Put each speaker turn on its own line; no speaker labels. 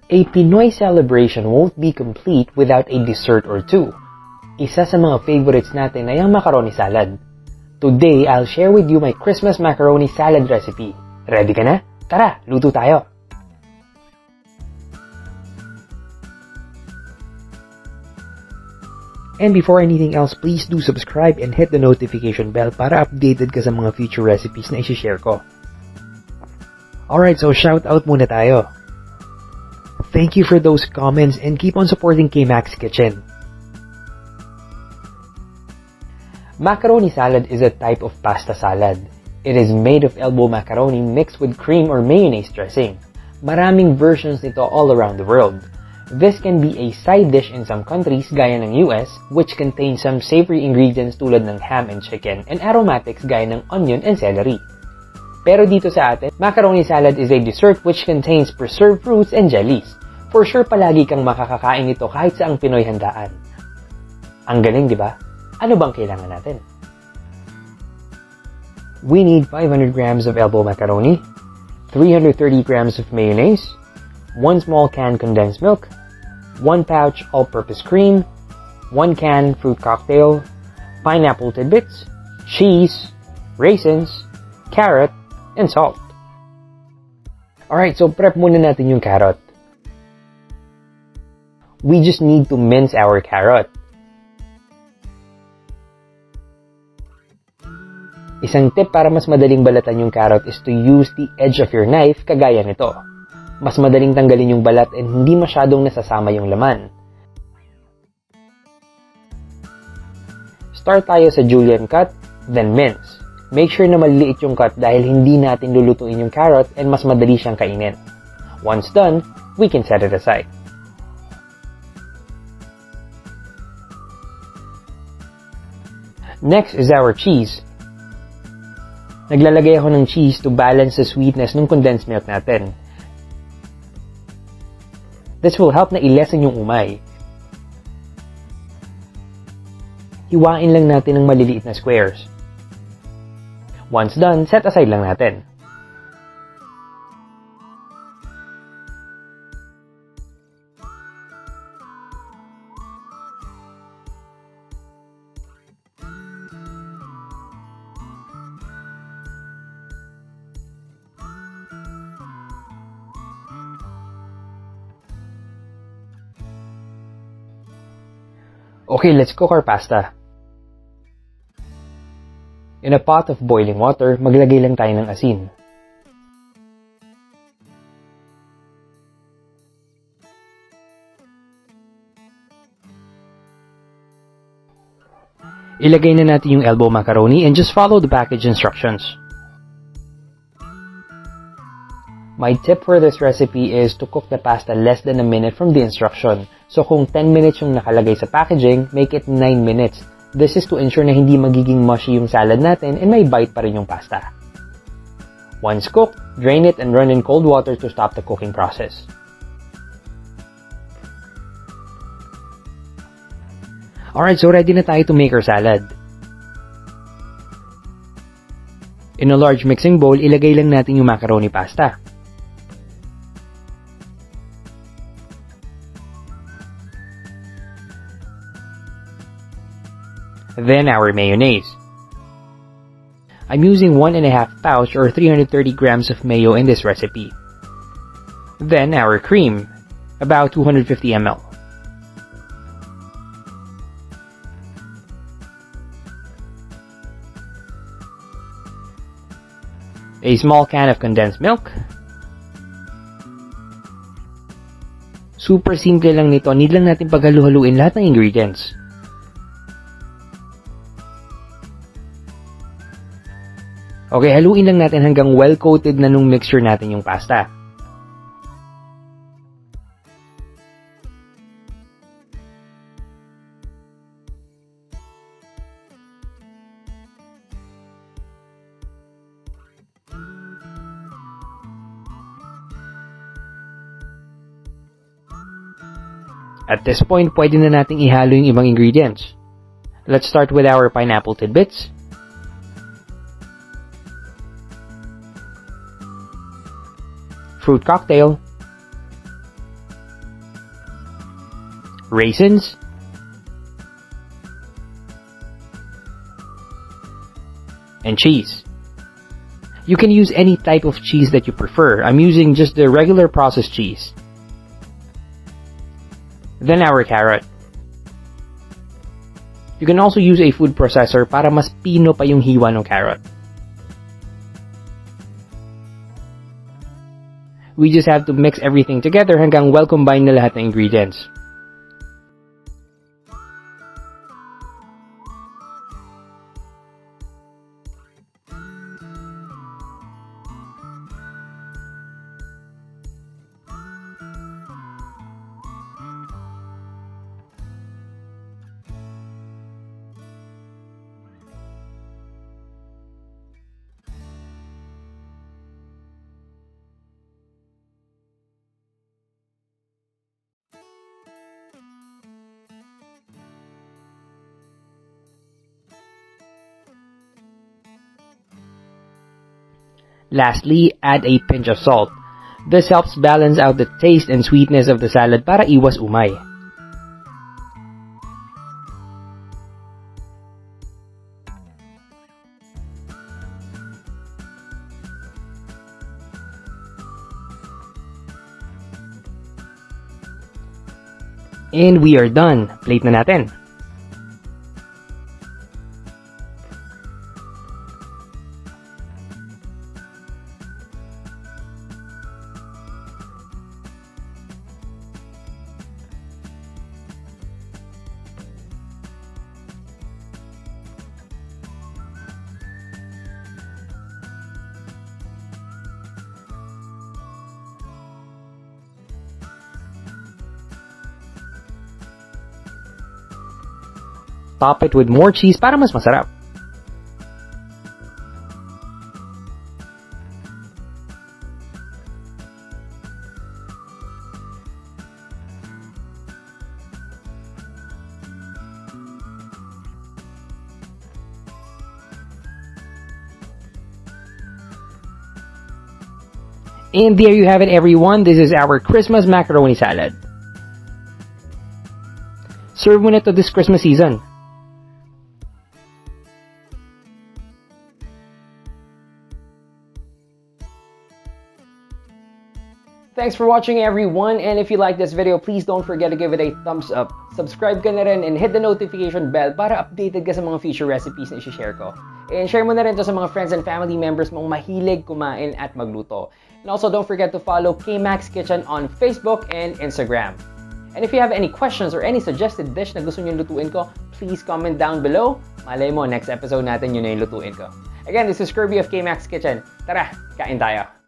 A Pinoy celebration won't be complete without a dessert or two. Isa sa mga favorites natin ay ang macaroni salad. Today, I'll share with you my Christmas macaroni salad recipe. Ready ka na? Tara, luto tayo! And before anything else, please do subscribe and hit the notification bell para updated ka sa mga future recipes na isi-share ko. Alright, so shout out muna tayo. Thank you for those comments and keep on supporting K-Max Kitchen. Macaroni salad is a type of pasta salad. It is made of elbow macaroni mixed with cream or mayonnaise dressing. Maraming versions nito all around the world. This can be a side dish in some countries gaya ng US, which contains some savory ingredients tulad ng ham and chicken, and aromatics gaya ng onion and celery. Pero dito sa atin, macaroni salad is a dessert which contains preserved fruits and jellies. For sure palagi kang makakakain nito kahit sa ang Pinoy handaan. Ang galing, di ba? Ano bang kailangan natin? We need 500 grams of elbow macaroni, 330 grams of mayonnaise, 1 small can condensed milk, 1 pouch all-purpose cream, 1 can fruit cocktail, pineapple tidbits, cheese, raisins, carrot, and salt. Alright, so prep muna natin yung carrot. We just need to mince our carrot. Isang tip para mas madaling balatan yung carrot is to use the edge of your knife kagaya nito. Mas madaling tanggalin yung balat and hindi masyadong nasasama yung laman. Start tayo sa julienne cut, then mince. Make sure na maliit yung cut dahil hindi natin lulutuin yung carrot and mas madali siyang kainin. Once done, we can set it aside. Next is our cheese. Naglalagay ako ng cheese to balance the sweetness ng condensed milk natin. This will help na i-lessen yung umay. Hiwain lang natin ng maliliit na squares. Once done, set aside lang natin. Okay, let's cook our pasta. In a pot of boiling water, maglagay lang tayo ng asin. Ilagay na natin yung elbow macaroni and just follow the package instructions. My tip for this recipe is to cook the pasta less than a minute from the instruction. So kung 10 minutes yung nakalagay sa packaging, make it 9 minutes. This is to ensure na hindi magiging mushy yung salad natin and may bite pa rin yung pasta. Once cooked, drain it and run in cold water to stop the cooking process. Alright, so ready na tayo to make our salad. In a large mixing bowl, ilagay lang natin yung macaroni pasta. Then our mayonnaise. I'm using 1.5 pouch or 330 grams of mayo in this recipe. Then our cream, about 250 ml. A small can of condensed milk. Super simple lang nito, need lang natin paghalu-haluin lahat ng ingredients. Okay, haluin lang natin hanggang well-coated na nung mixture natin yung pasta. At this point, pwede na nating ihalo yung ibang ingredients. Let's start with our pineapple tidbits. Fruit cocktail. raisins, and cheese. You can use any type of cheese that you prefer. I'm using just the regular processed cheese. Then our carrot. You can also use a food processor para mas pino pa yung hiwa ng carrot. We just have to mix everything together hanggang well combined na lahat ng ingredients. Lastly, add a pinch of salt. This helps balance out the taste and sweetness of the salad para iwas umay. And we are done. Plate na natin. Top it with more cheese para mas masarap. And there you have it, everyone. This is our Christmas macaroni salad. Serve mo na to this Christmas season. Thanks for watching, everyone, and if you like this video, please don't forget to give it a thumbs up. Subscribe ka na rin and hit the notification bell para updated ka sa mga future recipes na i-share ko. And share mo na rin to sa mga friends and family members mong mahilig kumain at magluto. And also don't forget to follow K-Max Kitchen on Facebook and Instagram. And if you have any questions or any suggested dish na gusto nyo lutuin ko, please comment down below. Malay mo, next episode natin yun na yung lutuin ko. Again, this is Kirby of K-Max Kitchen. Tara, kain tayo!